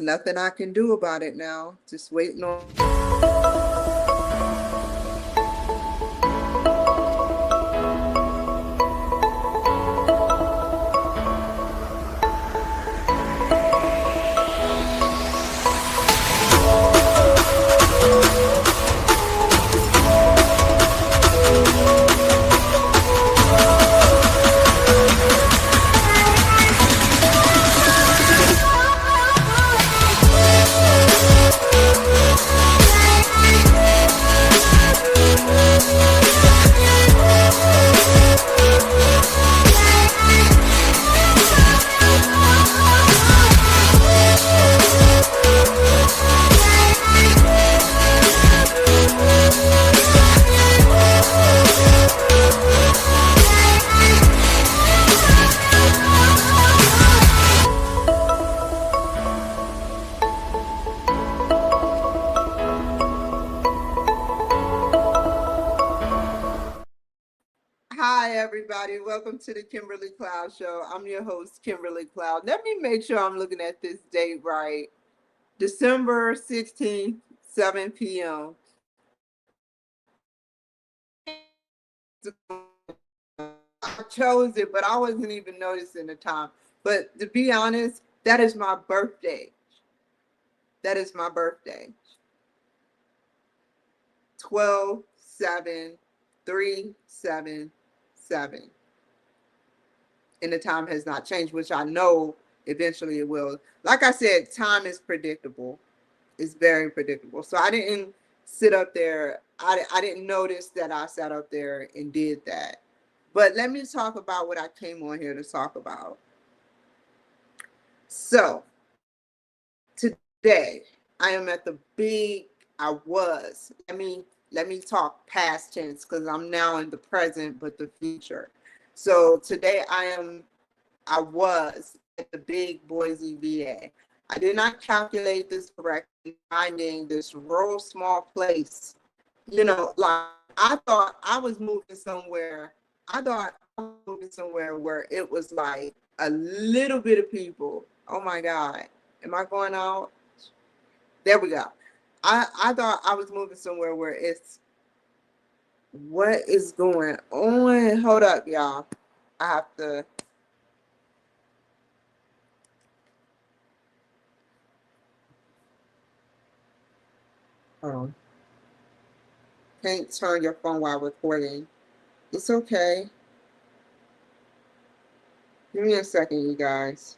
Nothing I can do about it now. Just waiting on. Hi, everybody. Welcome to the Kimberly Cloud Show. I'm your host, Kimberly Cloud. Let me make sure I'm looking at this date right. December 16th, 7 p.m. I chose it, but I wasn't even noticing the time. But to be honest, that is my birthday. That is my birthday. 12/7/3/7/7. And the time has not changed, which I know eventually it will. Like I said, time is predictable. It's very predictable. So I didn't sit up there. I didn't notice that I sat up there and did that. But let me talk about what I came on here to talk about. So today I am at the big, I was, let me talk past tense because I'm now in the present, but the future. So today I was at the big Boise VA. I did not calculate this correctly, finding this rural small place. You know, like I thought I was moving somewhere. I thought I was moving somewhere where it was like a little bit of people. Oh my God. Am I going out? There we go. I thought I was moving somewhere where it's, what is going on? Hold up, y'all. I have to. Oh, can't turn your phone while recording. It's okay. Give me a second, you guys.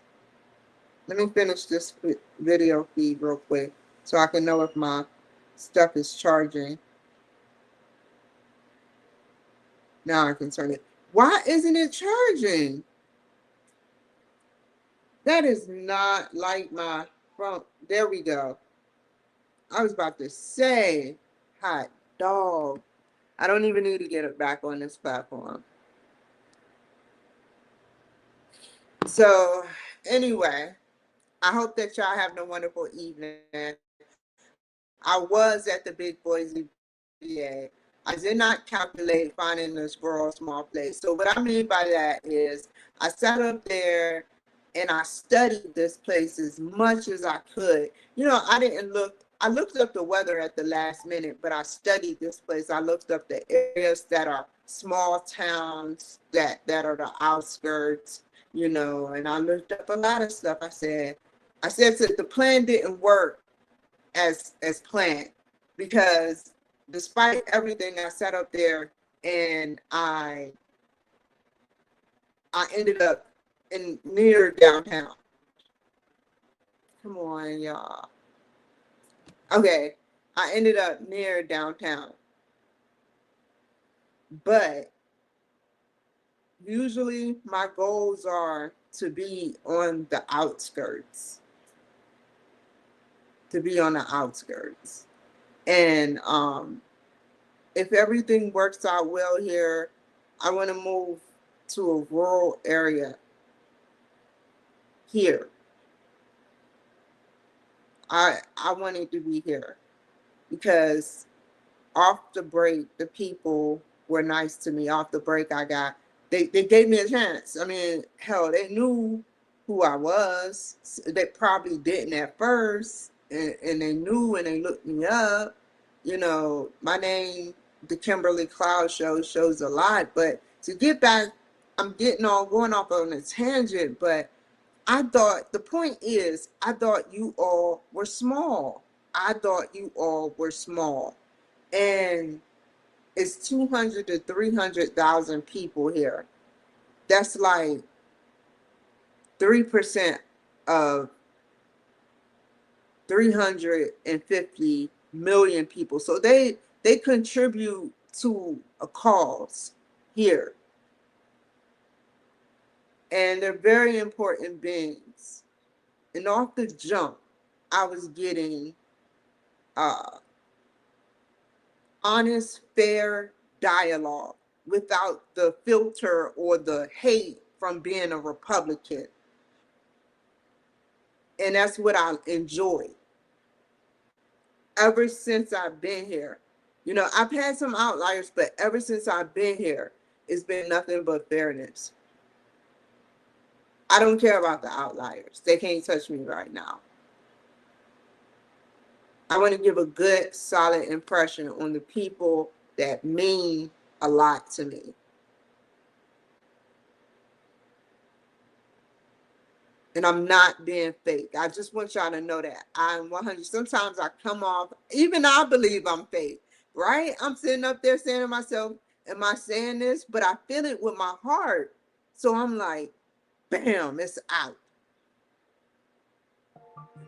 Let me finish this video feed real quick so I can know if my stuff is charging. Now I can turn it. Why isn't it charging? That is not like my phone. There we go. I was about to say, hot dog. I don't even need to get it back on this platform. So anyway, I hope that y'all having a wonderful evening. I was at the Big Boise VA. I did not calculate finding this rural small place. So what I mean by that is I sat up there and I studied this place as much as I could. You know, I looked up the weather at the last minute, but I studied this place. I looked up the areas that are small towns that are the outskirts, you know, and I looked up a lot of stuff. I said that the plan didn't work as planned, because despite everything, I sat up there and I ended up in near downtown. Come on, y'all. Okay, I ended up near downtown, but usually my goals are to be on the outskirts, and if everything works out well here, I want to move to a rural area here. I wanted to be here because off the break, the people were nice to me. Off the break, they gave me a chance. I mean, hell, they knew who I was. They probably didn't at first, and they knew and they looked me up. You know, my name, the Kimberly Cloud Show, shows a lot. But to get back, I'm going off on a tangent, but I thought, the point is, I thought you all were small. I thought you all were small. And it's 200 to 300,000 people here. That's like 3% of 350 million people. So they contribute to a cause here. And they're very important beings. And off the jump, I was getting honest, fair dialogue without the filter or the hate from being a Republican. And that's what I enjoy ever since I've been here. You know, I've had some outliers, but ever since I've been here, it's been nothing but fairness. I don't care about the outliers. They can't touch me right now. I want to give a good, solid impression on the people that mean a lot to me. And I'm not being fake. I just want y'all to know that I'm 100. Sometimes I come off, even I believe I'm fake, right? I'm sitting up there saying to myself, am I saying this? But I feel it with my heart. So I'm like, bam, it's out.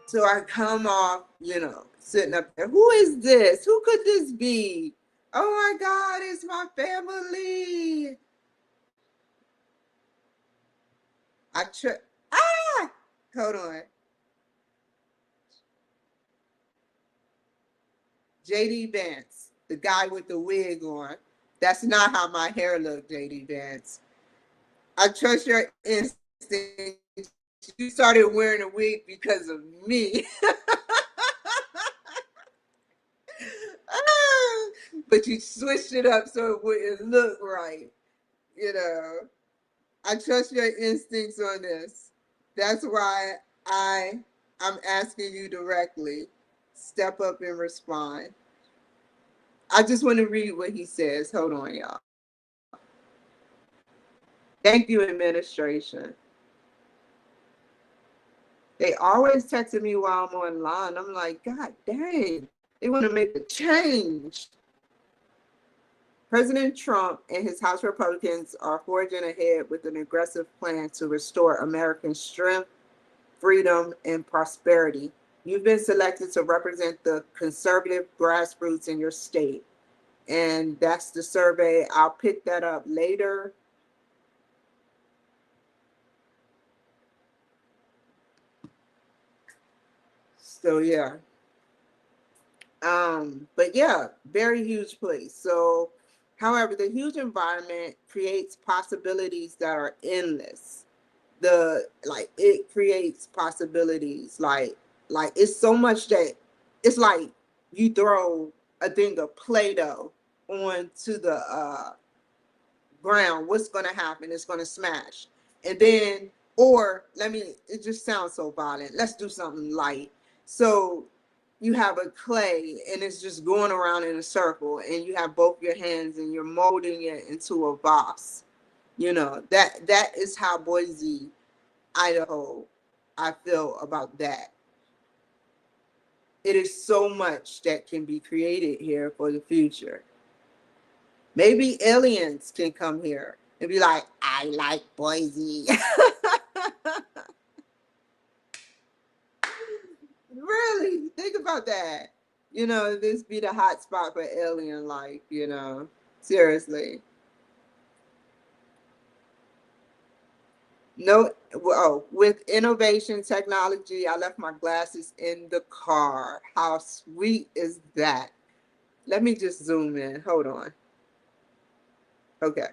So I come off, you know, sitting up there. Who is this? Who could this be? Oh my God, it's my family. Hold on. JD Vance, the guy with the wig on. That's not how my hair looked, JD Vance. I trust your instinct. You started wearing a wig because of me. But you switched it up so it wouldn't look right. You know, I trust your instincts on this. That's why I'm asking you directly. Step up and respond. I just want to read what he says. Hold on, y'all. Thank you, administration. They always texting me while I'm online. I'm like, God dang, they want to make a change. President Trump and his House Republicans are forging ahead with an aggressive plan to restore American strength, freedom, and prosperity. You've been selected to represent the conservative grassroots in your state. And that's the survey. I'll pick that up later. So yeah. But yeah, very huge place. So, however, the huge environment creates possibilities that are endless. It creates possibilities like it's so much that it's like you throw a thing of Play-Doh onto the ground. What's gonna happen? It's gonna smash. And then, it just sounds so violent. Let's do something light. So you have a clay and it's just going around in a circle, and you have both your hands and you're molding it into a vase. You know, that is how Boise, Idaho, I feel about that. It is so much that can be created here for the future. Maybe aliens can come here and be like, I like Boise. Really, think about that. You know, this be the hot spot for alien life, you know, seriously. No, oh, with innovation technology, I left my glasses in the car. How sweet is that? Let me just zoom in. Hold on. Okay.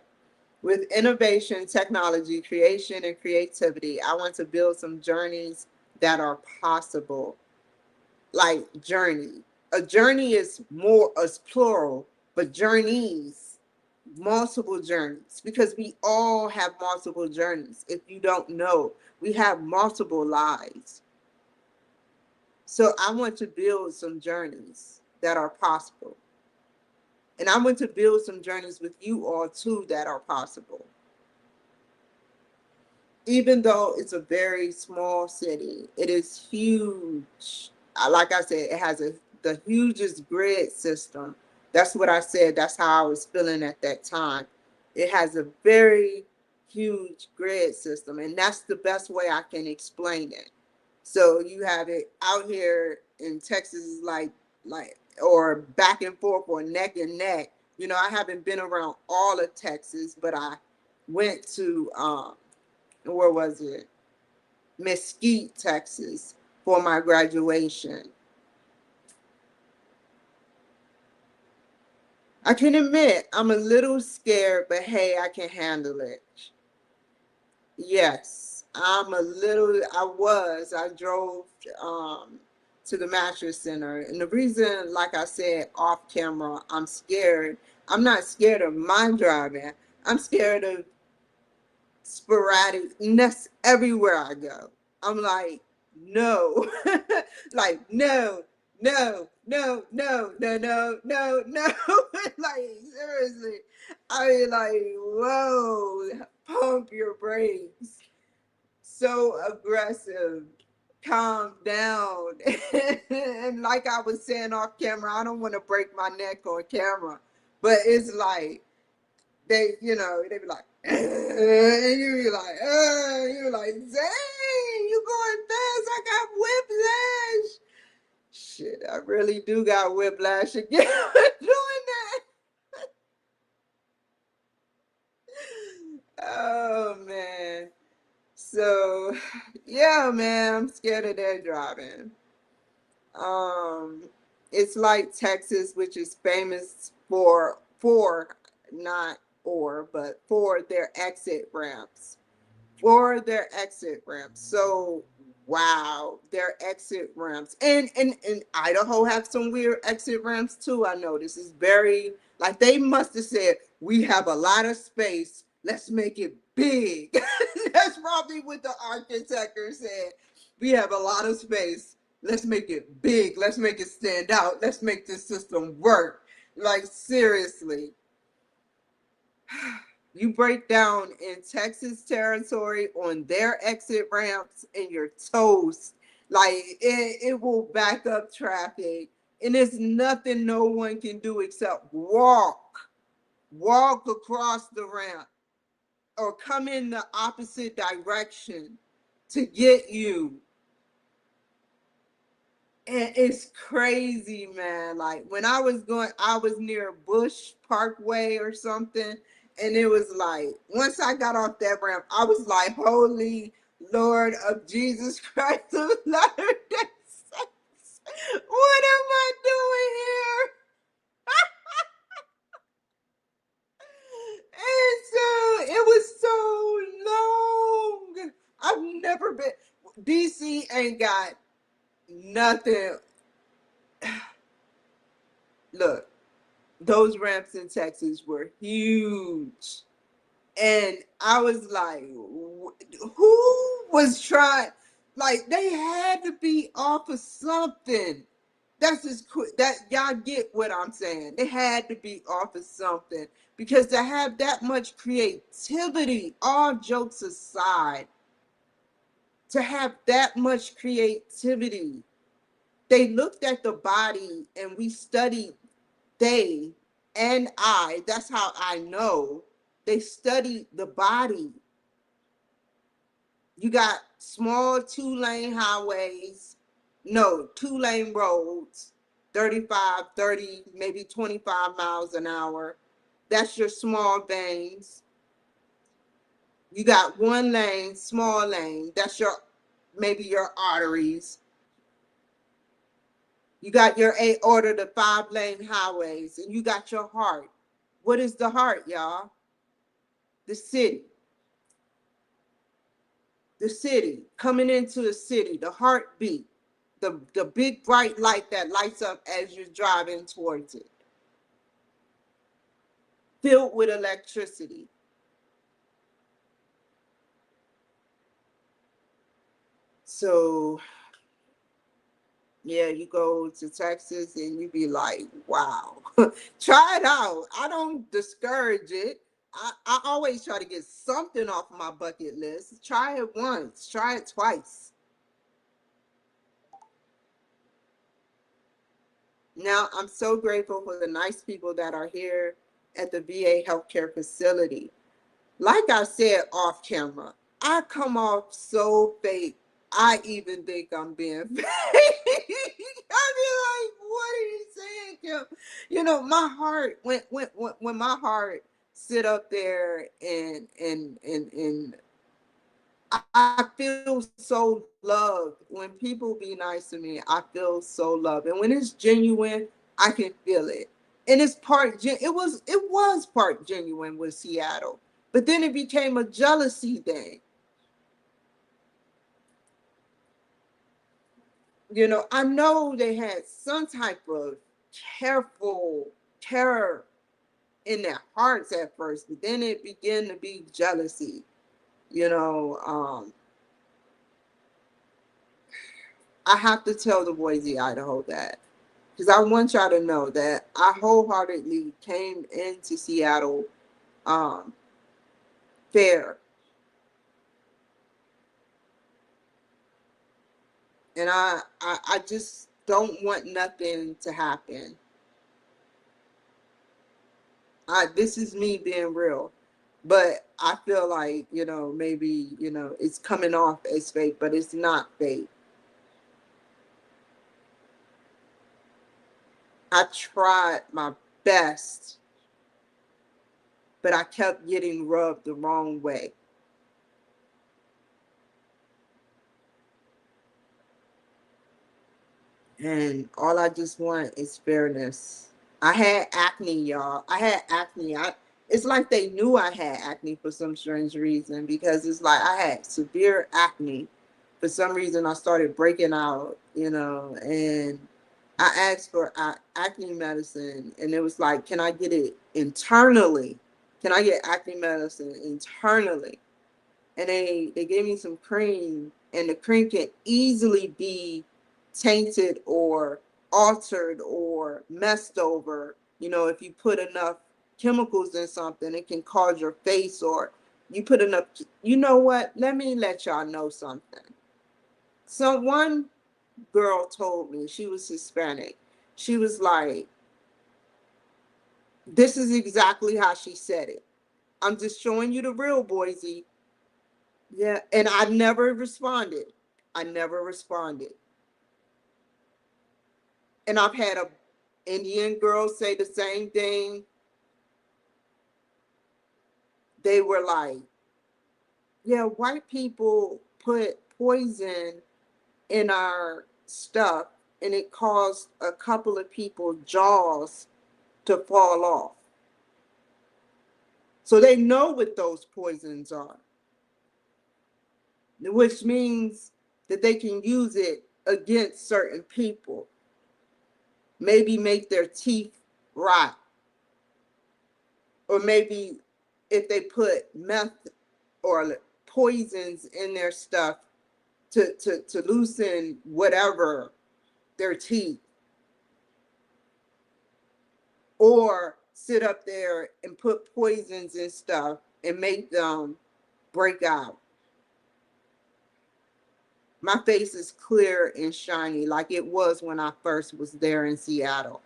With innovation, technology, creation, and creativity, I want to build some journeys that are possible. Like journey. A journey is more as plural, but journeys, multiple journeys, because we all have multiple journeys. If you don't know, we have multiple lives. So I want to build some journeys that are possible. And I want to build some journeys with you all too that are possible. Even though it's a very small city, it is huge. Like I said, it has the hugest grid system. That's what I said. That's how I was feeling at that time. It has a very huge grid system, and that's the best way I can explain it. So you have it out here in Texas, like or back and forth or neck and neck. You know, I haven't been around all of Texas, but I went to where was it? Mesquite, Texas, for my graduation. I can admit I'm a little scared, but hey, I can handle it. Yes, I drove to the mattress center. And the reason, like I said, off camera, I'm scared. I'm not scared of my driving. I'm scared of sporadicness everywhere I go. I'm like, no, like, no, no, no, no, no, no, no, no. Like, seriously. I mean, like, whoa, pump your brakes. So aggressive. Calm down. And like I was saying off camera, I don't want to break my neck on camera, but it's like, they be like, and you be like, you're like, dang, you going fast. I got whiplash. Shit, I really do got whiplash again doing that. Oh, man. So, yeah, man, I'm scared of that driving. Um, it's like Texas, which is famous not for their exit ramps. For their exit ramps. So wow, their exit ramps. And Idaho have some weird exit ramps too. I know this is very, like, they must have said, we have a lot of space. Let's make it big. That's probably what the architect said. We have a lot of space. Let's make it big. Let's make it stand out. Let's make this system work. Like, seriously. You break down in Texas territory on their exit ramps and you're toast. Like, it will back up traffic. And there's nothing no one can do except walk across the ramp or come in the opposite direction to get you. And it's crazy, man. Like, when I was near Bush Parkway or something, and it was like, once I got off that ramp, I was like, holy Lord of Jesus Christ of Latter-day Saints, what am I doing here? And so it was so long. I've never been. DC ain't got nothing. Look, those ramps in Texas were huge. And I was like, who was trying? Like, they had to be off of something. That's just quick. That y'all get what I'm saying. They had to be off of something, because to have that much creativity, all jokes aside, to have that much creativity, they looked at the body and we studied they and I, that's how I know, they studied the body. You got small 2-lane highways, no, 2-lane roads, 35, 30, maybe 25 miles an hour. That's your small veins. You got 1 lane, small lane. That's maybe your arteries. You got your aorta, the 5-lane highways, and you got your heart. What is the heart, y'all? The city. The city. Coming into the city, the heartbeat, the big bright light that lights up as you're driving towards it. filled with electricity. So yeah, you go to Texas and you be like, wow, try it out. I don't discourage it. I always try to get something off my bucket list. Try it once, try it twice. Now, I'm so grateful for the nice people that are here at the VA Healthcare facility. Like I said off camera, I come off so fake. I even think I'm being fake. I be like, what are you saying, Kim? You know, my heart when my heart sit up there and I feel so loved when people be nice to me. I feel so loved, and when it's genuine, I can feel it. And it's it was part genuine with Seattle, but then it became a jealousy thing. You know, I know they had some type of careful terror in their hearts at first, but then it began to be jealousy. You know, I have to tell the Boise, Idaho that because I want y'all to know that I wholeheartedly came into Seattle um, fair, and I just don't want nothing to happen. This is me being real, but I feel like maybe it's coming off as fake, but it's not fake. I tried my best, but I kept getting rubbed the wrong way. And all I just want is fairness. I had acne, y'all. I had acne. It's like they knew I had acne for some strange reason because it's like I had severe acne. For some reason, I started breaking out, and I asked for acne medicine, and it was like, can I get it internally? Can I get acne medicine internally? And they gave me some cream, and the cream can easily be tainted or altered or messed over. If you put enough chemicals in something, it can cause your face, or you put enough. You know what? Let me let y'all know something. So one girl told me, she was Hispanic. She was like, this is exactly how she said it. I'm just showing you the real, Boise. Yeah, and I never responded. I never responded. And I've had a Indian girl say the same thing. They were like, "Yeah, white people put poison in our stuff, and it caused a couple of people's jaws to fall off." So they know what those poisons are, which means that they can use it against certain people, maybe make their teeth rot, or maybe if they put meth or poisons in their stuff to loosen whatever their teeth, or sit up there and put poisons in stuff and make them break out. My face is clear and shiny like it was when I first was there in Seattle.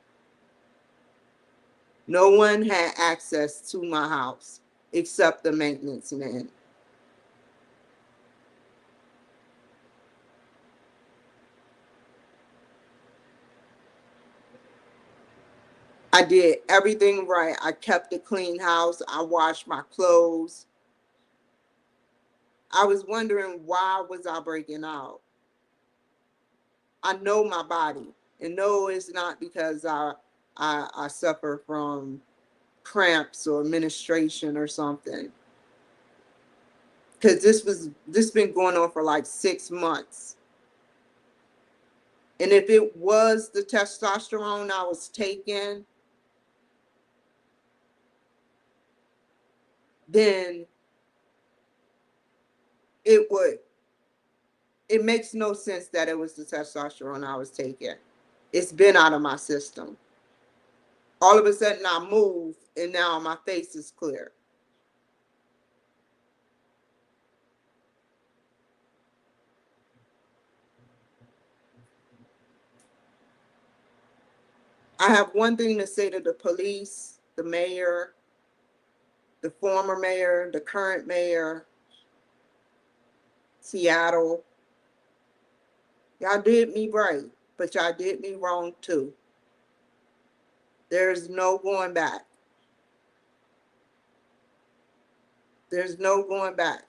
No one had access to my house except the maintenance man. I did everything right. I kept a clean house. I washed my clothes. I was wondering, why was I breaking out? I know my body, and no, it's not because I suffer from cramps or menstruation or something. Because this been going on for like 6 months. And if it was the testosterone I was taking, then it makes no sense that it was the testosterone I was taking. It's been out of my system. All of a sudden I move and now my face is clear. I have one thing to say to the police, the mayor, the former mayor, the current mayor, Seattle. Y'all did me right, but y'all did me wrong too. There's no going back. There's no going back.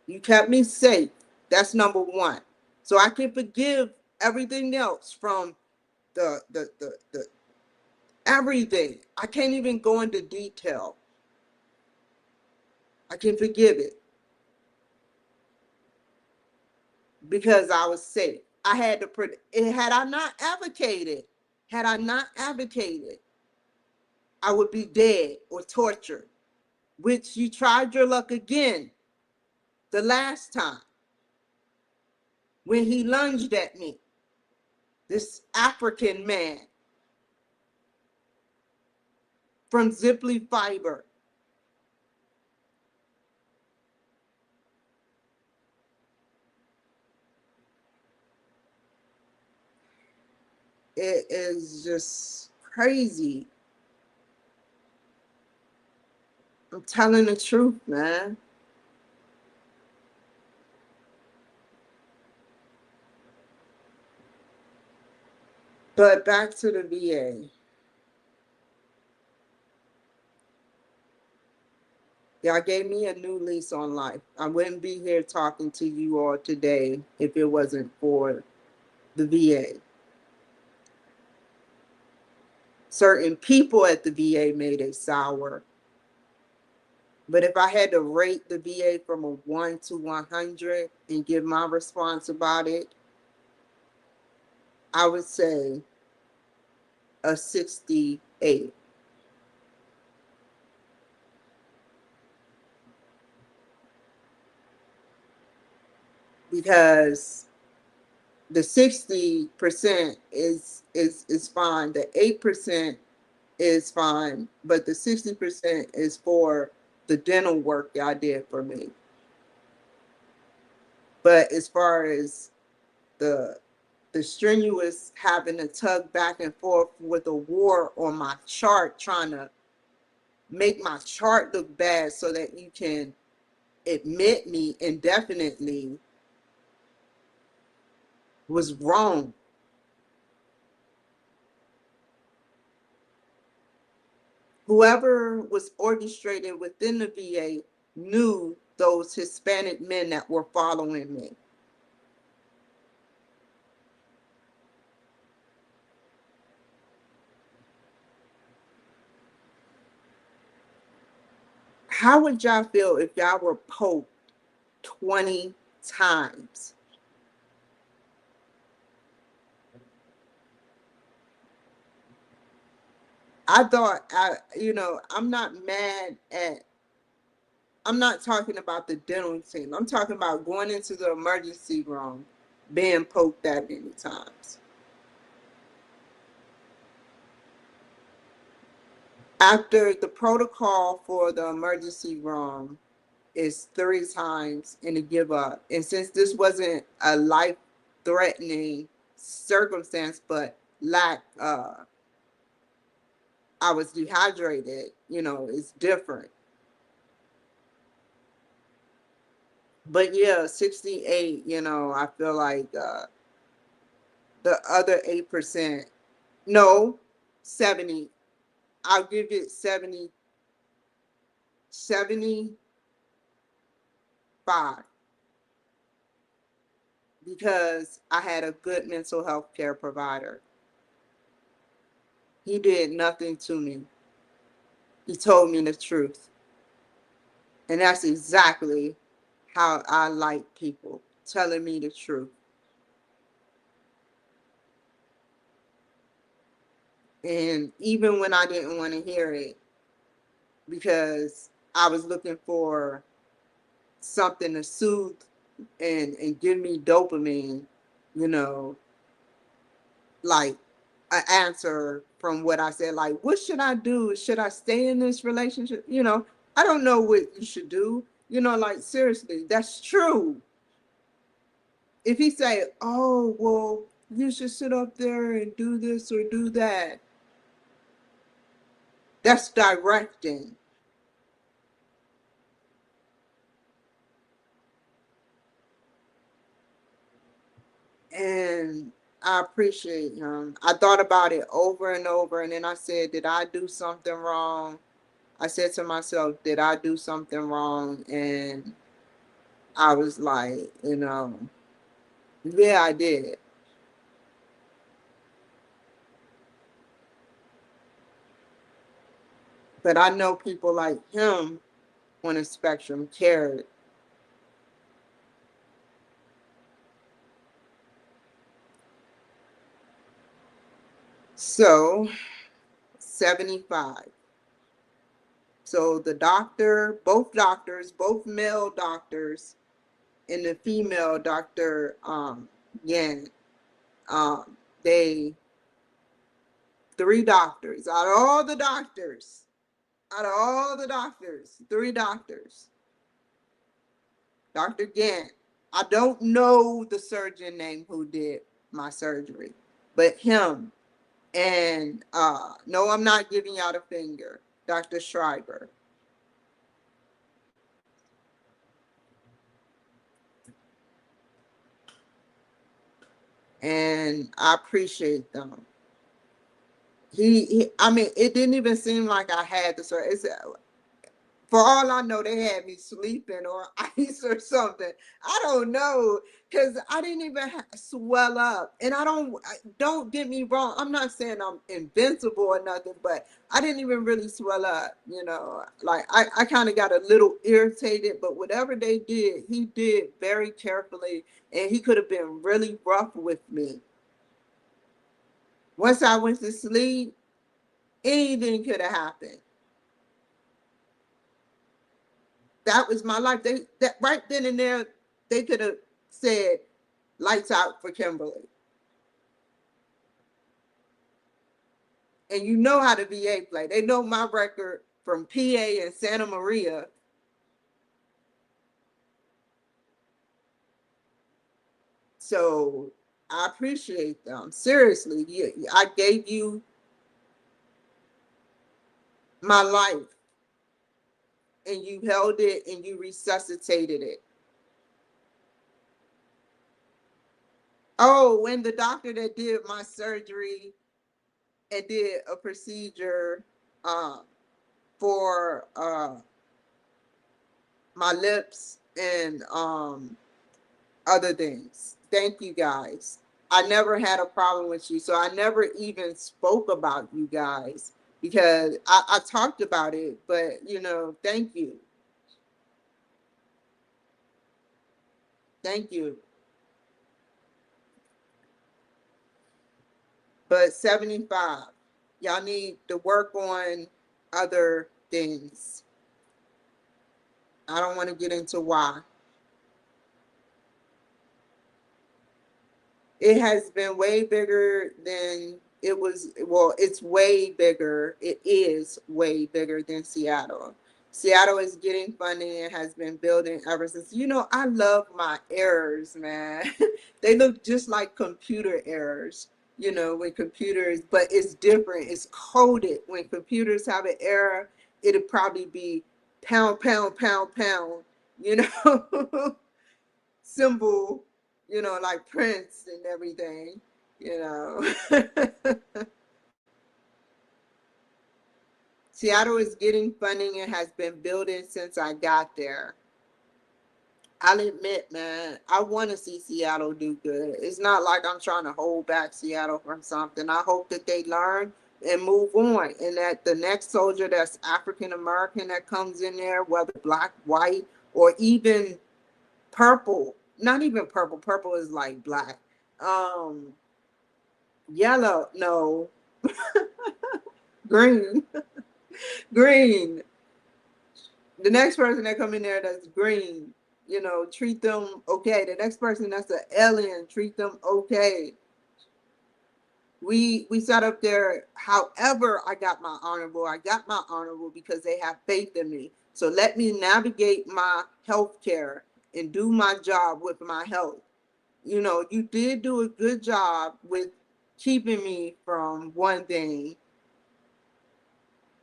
You kept me safe. That's number one. So I can forgive everything else from the everything. I can't even go into detail. I can forgive it because I was safe. I had to had I not advocated, I would be dead or tortured, which you tried your luck again the last time when he lunged at me. This African man from Ziply Fiber. It is just crazy. I'm telling the truth, man. But back to the VA. Y'all gave me a new lease on life. I wouldn't be here talking to you all today if it wasn't for the VA. Certain people at the VA made it sour. But if I had to rate the VA from a 1 to 100 and give my response about it, I would say a 68. Because the 60% is fine. The 8% is fine, but the 60% is for the dental work y'all did for me. But as far as the strenuous having to tug back and forth with a war on my chart, trying to make my chart look bad so that you can admit me indefinitely, was wrong. Whoever was orchestrated within the VA knew those Hispanic men that were following me. How would y'all feel if y'all were poked 20 times? I thought, I'm not mad at, I'm not talking about the dental team. I'm talking about going into the emergency room, being poked that many times. After the protocol for the emergency room is 3 times and to give up. And since this wasn't a life-threatening circumstance, but I was dehydrated, it's different. But yeah, 68, I feel like the other 8%, no, 70. I'll give it 70, 75, because I had a good mental health care provider. He did nothing to me. He told me the truth. And that's exactly how I like people, telling me the truth. And even when I didn't want to hear it, because I was looking for something to soothe and give me dopamine, you know, like an answer from what I said, like, what should I do? Should I stay in this relationship? You know, I don't know what you should do. You know, like, seriously, that's true. If he say, oh, well, you should sit up there and do this or do that, that's directing. And I appreciate him. I thought about it over and over, and then I said, did I do something wrong? I said to myself, did I do something wrong? And I was like, yeah, I did. But I know people like him on the spectrum cared. So, 75. So the doctor, both doctors, both male doctors, and the female doctor, Yan, um, they, three doctors, out of all the doctors, three doctors, Dr. Gant. I don't know the surgeon name who did my surgery, but him and no, I'm not giving out a finger, Dr. Schriber. And I appreciate them. I mean, it didn't even seem like I had the surgery. For all I know, they had me sleeping or ice or something. I don't know, because I didn't even swell up. And don't get me wrong. I'm not saying I'm invincible or nothing, but I didn't even really swell up. Like I kind of got a little irritated, but whatever they did, he did very carefully, and he could have been really rough with me. Once I went to sleep, anything could have happened. That was my life. That right then and there, they could have said, "Lights out for Kimberly." And you know how the VA play. They know my record from PA and Santa Maria. So I appreciate them. Seriously, I gave you my life, and you held it and you resuscitated it. Oh, and the doctor that did my surgery and did a procedure um, for my lips and other things. Thank you guys. I never had a problem with you, so I never even spoke about you guys because I talked about it, but thank you. Thank you. But 75, y'all need to work on other things. I don't want to get into why. It has been way bigger than it was. Well, it's way bigger. It is way bigger than Seattle. Seattle is getting funding and has been building ever since. I love my errors, man. They look just like computer errors, when computers, but it's different. It's coded. When computers have an error, it'll probably be pound, pound, pound, pound, symbol, like Prince and everything, you know. Seattle is getting funding and has been building since I got there. I'll admit, man, I want to see Seattle do good. It's not like I'm trying to hold back Seattle from something. I hope that they learn and move on, and that the next soldier that's African American that comes in there, whether black, white, or even purple, not even purple, purple is like black, um yellow, no, green, green, The next person that come in there that's green, you know, treat them okay. The next person that's an alien, treat them okay. We sat up there. However, I got my honorable. I got my honorable because they have faith in me. So let me navigate my health care and do my job with my health. You know, you did do a good job with keeping me from one thing.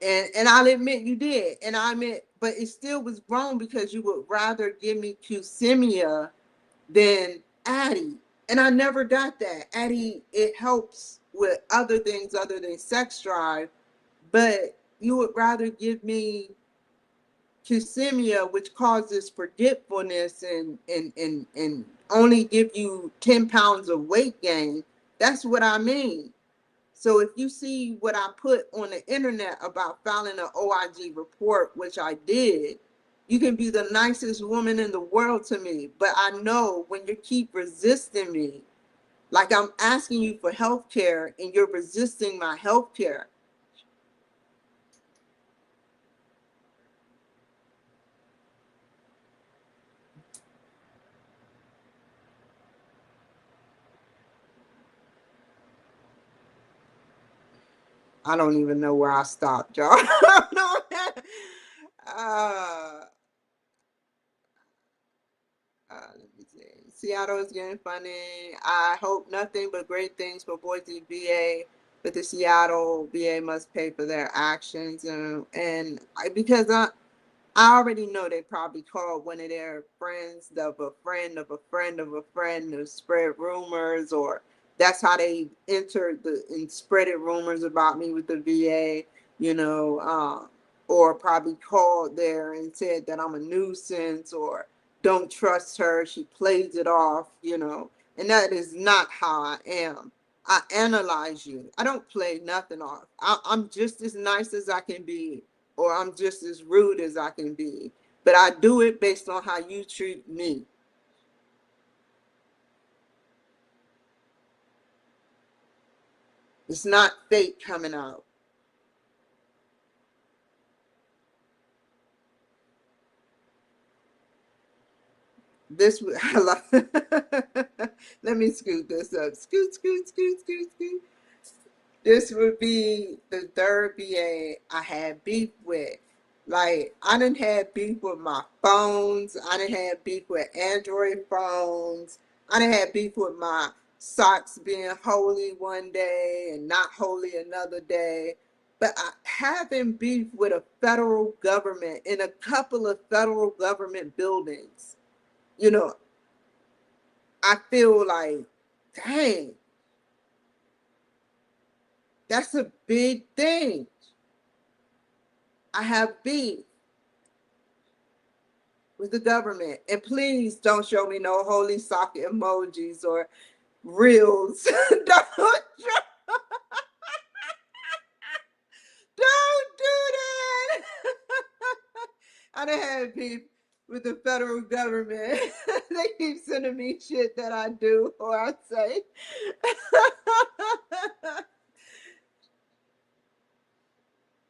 And I'll admit you did. And I admit, but it still was wrong because you would rather give me Qsimia than Addie. And I never got that. Addie, it helps with other things other than sex drive, but you would rather give me Qsimia, which causes forgetfulness and only give you 10 pounds of weight gain. That's what I mean. So if you see what I put on the internet about filing an OIG report, which I did, you can be the nicest woman in the world to me. But I know when you keep resisting me, like I'm asking you for health care and you're resisting my health care. I don't even know where I stopped, y'all. uh, Let me see. Seattle is getting funny. I hope nothing but great things for Boise VA, but the Seattle VA must pay for their actions. Because I already know they probably called one of their friends of a friend of a friend of a friend to spread rumors, or that's how they entered and spreaded rumors about me with the VA, you know, or probably called there and said that I'm a nuisance or don't trust her. She plays it off, you know, and that is not how I am. I analyze you. I don't play nothing off. I'm just as nice as I can be, or I'm just as rude as I can be. But I do it based on how you treat me. It's not fake coming out. This would, let me scoot this up. Scoot, scoot, scoot, scoot, scoot. This would be the third VA I had beef with. Like, I done had beef with my phones. I done had beef with Android phones. I done had beef with my socks being holy one day and not holy another day. But having beef with a federal government in a couple of federal government buildings, you know, I feel like, dang, that's a big thing. I have beef with the government. And please don't show me no holy sock emojis or reels. Don't do that. I done had beef with the federal government. They keep sending me shit that I do or I say.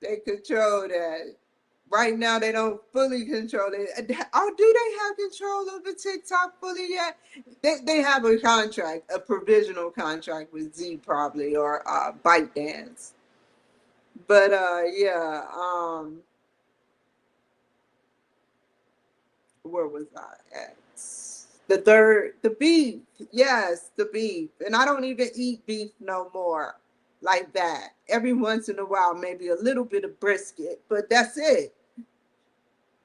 They control that. Right now, they don't fully control it. Oh, do they have control over TikTok fully yet? They have a contract, a provisional contract with Z probably, or ByteDance. But yeah, where was I at? The third, the beef. Yes, the beef. And I don't even eat beef no more like that. Every once in a while, maybe a little bit of brisket, but that's it.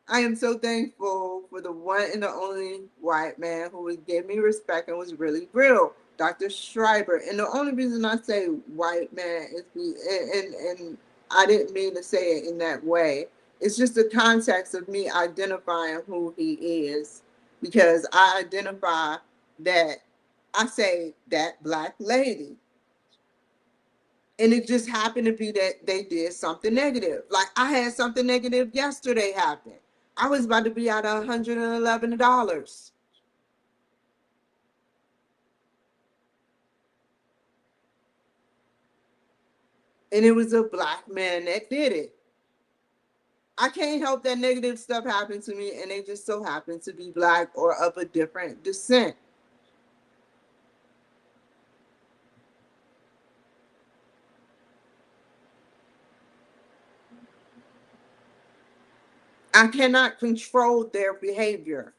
I am so thankful for the one and the only white man who gave me respect and was really real, Dr. Schriber. And the only reason I say white man is and I didn't mean to say it in that way. It's just the context of me identifying who he is, because I identify that I say that black lady. And it just happened to be that they did something negative. Like I had something negative yesterday happen. I was about to be out $111. And it was a black man that did it. I can't help that negative stuff happen to me, and they just so happen to be Black or of a different descent. I cannot control their behavior.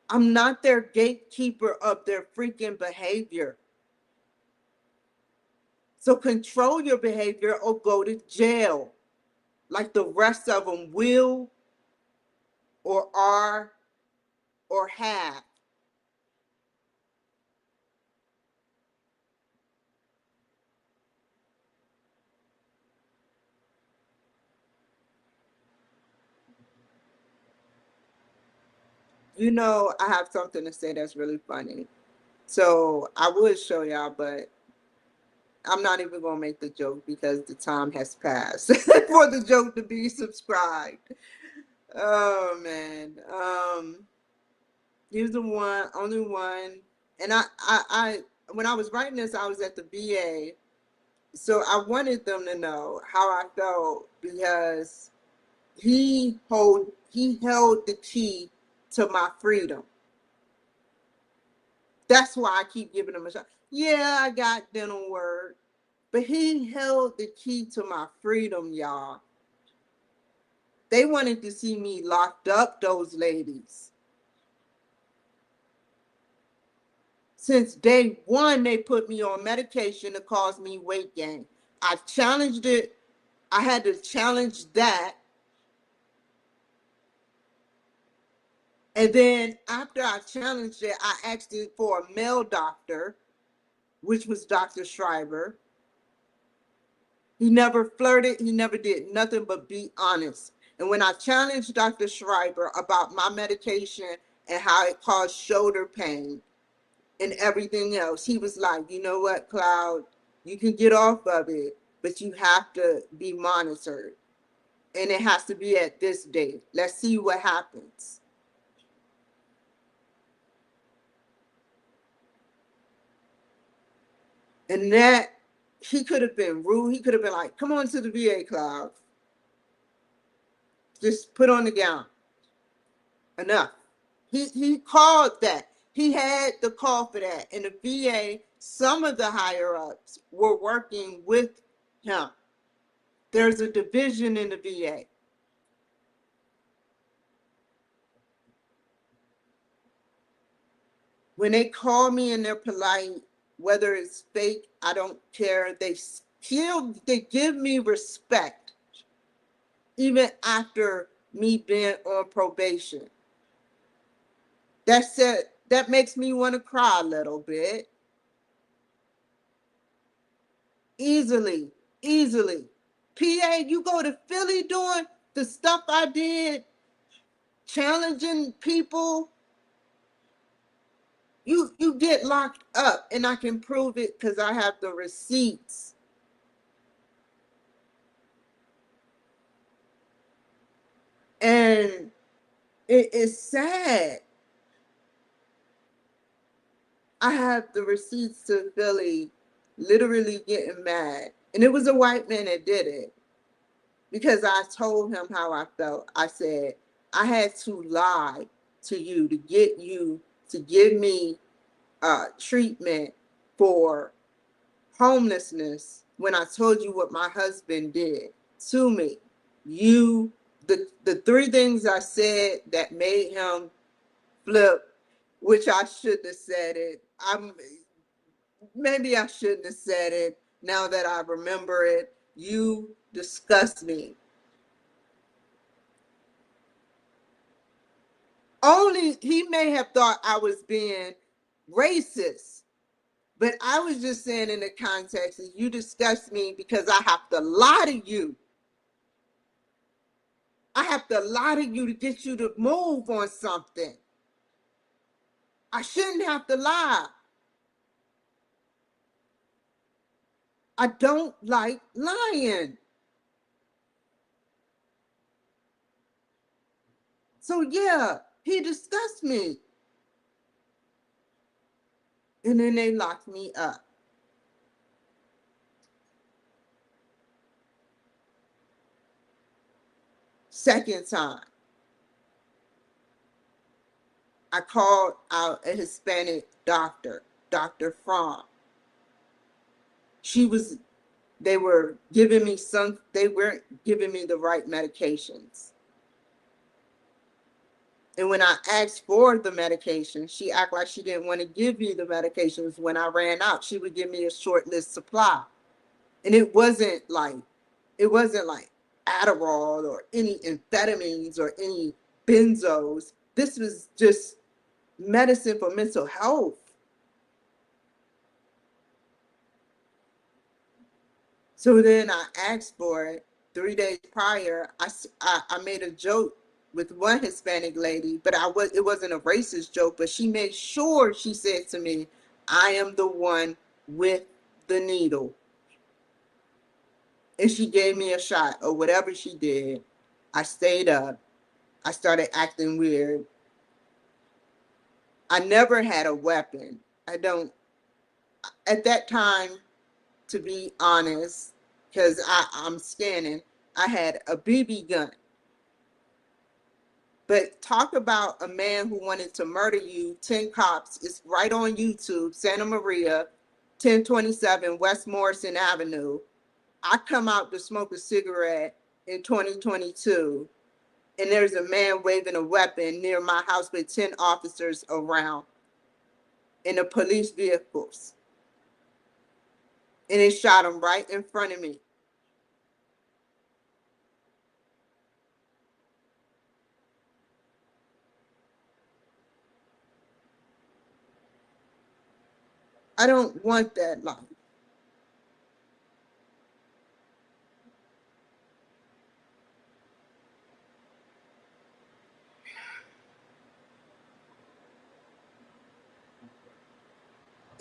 I'm not their gatekeeper of their freaking behavior. So control your behavior or go to jail, like the rest of them will or are or have. You know, I have something to say that's really funny. So I would show y'all, but I'm not even going to make the joke because the time has passed for the joke to be subscribed. Oh, man. Here's the one, only one. And when I was writing this, I was at the VA. So I wanted them to know how I felt because he held the key to my freedom. That's why I keep giving him a shot. Yeah, I got dental work, but he held the key to my freedom, y'all. They wanted to see me locked up, those ladies. Since day one, they put me on medication to cause me weight gain. I challenged it. I had to challenge that. And then after I challenged it, I asked it for a male doctor, which was Dr. Schriber. He never flirted. He never did nothing but be honest. And when I challenged Dr. Schriber about my medication and how it caused shoulder pain and everything else, he was like, you know what, Cloud, you can get off of it, but you have to be monitored. And it has to be at this date. Let's see what happens. And that, he could have been rude. He could have been like, come on to the VA, Cloud. Just put on the gown. Enough. He called that. He had the call for that. And the VA, some of the higher ups were working with him. There's a division in the VA. When they call me and they're polite, whether it's fake, I don't care. They give me respect, even after me being on probation. That's it. That makes me want to cry a little bit. Easily, easily. PA, you go to Philly doing the stuff I did, challenging people, you get locked up, and I can prove it because I have the receipts. And it is sad. I have the receipts to Philly literally getting mad. And it was a white man that did it because I told him how I felt. I said, I had to lie to you to get you to give me treatment for homelessness when I told you what my husband did to me. You, the three things I said that made him flip, which I shouldn't have said it. Maybe I shouldn't have said it. Now that I remember it, you disgust me. Only he may have thought I was being racist, but I was just saying in the context that you disgust me because I have to lie to you. I have to lie to you to get you to move on something. I shouldn't have to lie. I don't like lying. So yeah, he disgusts me. And then they locked me up. Second time, I called out a Hispanic doctor, Dr. Fromm. They weren't giving me the right medications. And when I asked for the medication, she acted like she didn't want to give me the medications. When I ran out, she would give me a short list supply. And it wasn't like Adderall or any amphetamines or any benzos. This was just medicine for mental health. So then I asked for it. 3 days prior, I made a joke with one Hispanic lady, but it wasn't a racist joke, but she made sure she said to me, I am the one with the needle. And she gave me a shot or whatever she did. I stayed up. I started acting weird. I never had a weapon. I don't, at that time, to be honest, because I'm scanning, I had a BB gun. But talk about a man who wanted to murder you, 10 cops. It's right on YouTube, Santa Maria, 1027 West Morrison Avenue. I come out to smoke a cigarette in 2022, and there's a man waving a weapon near my house with 10 officers around in the police vehicles. And they shot him right in front of me. I don't want that life.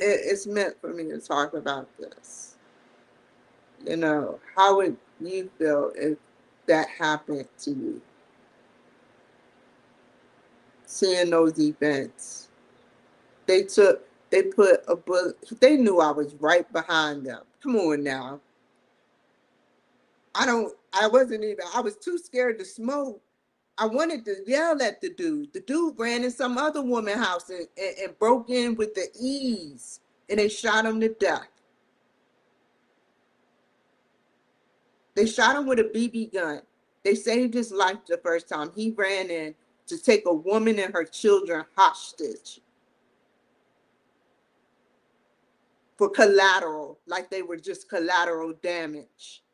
It's meant for me to talk about this. How would you feel if that happened to you? Seeing those events. They put a bullet, they knew I was right behind them. Come on now. I wasn't even, I was too scared to smoke. I wanted to yell at the dude. The dude ran in some other woman's house and broke in with the ease, and they shot him to death. They shot him with a BB gun. They saved his life the first time. He ran in to take a woman and her children hostage for collateral, like they were just collateral damage.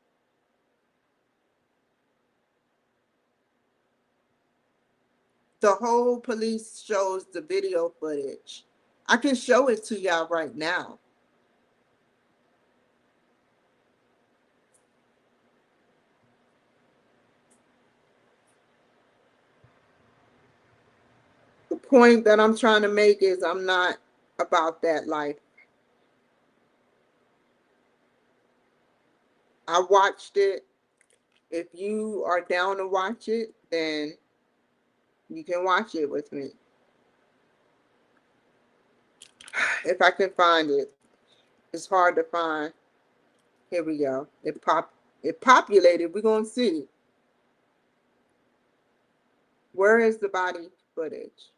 The whole police shows the video footage. I can show it to y'all right now. The point that I'm trying to make is I'm not about that life. I watched it. If you are down to watch it, then you can watch it with me. If I can find it. It's hard to find. Here we go. It populated. We're gonna see. Where is the body footage?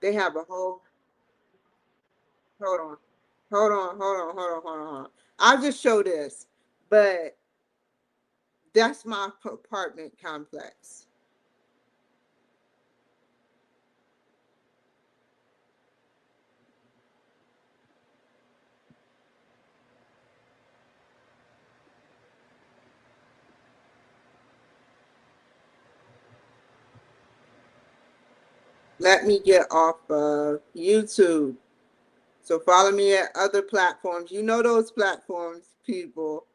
They have a whole, hold on. Hold on. I'll just show this. But that's my apartment complex. Let me get off of YouTube. So follow me at other platforms. You know those platforms, people.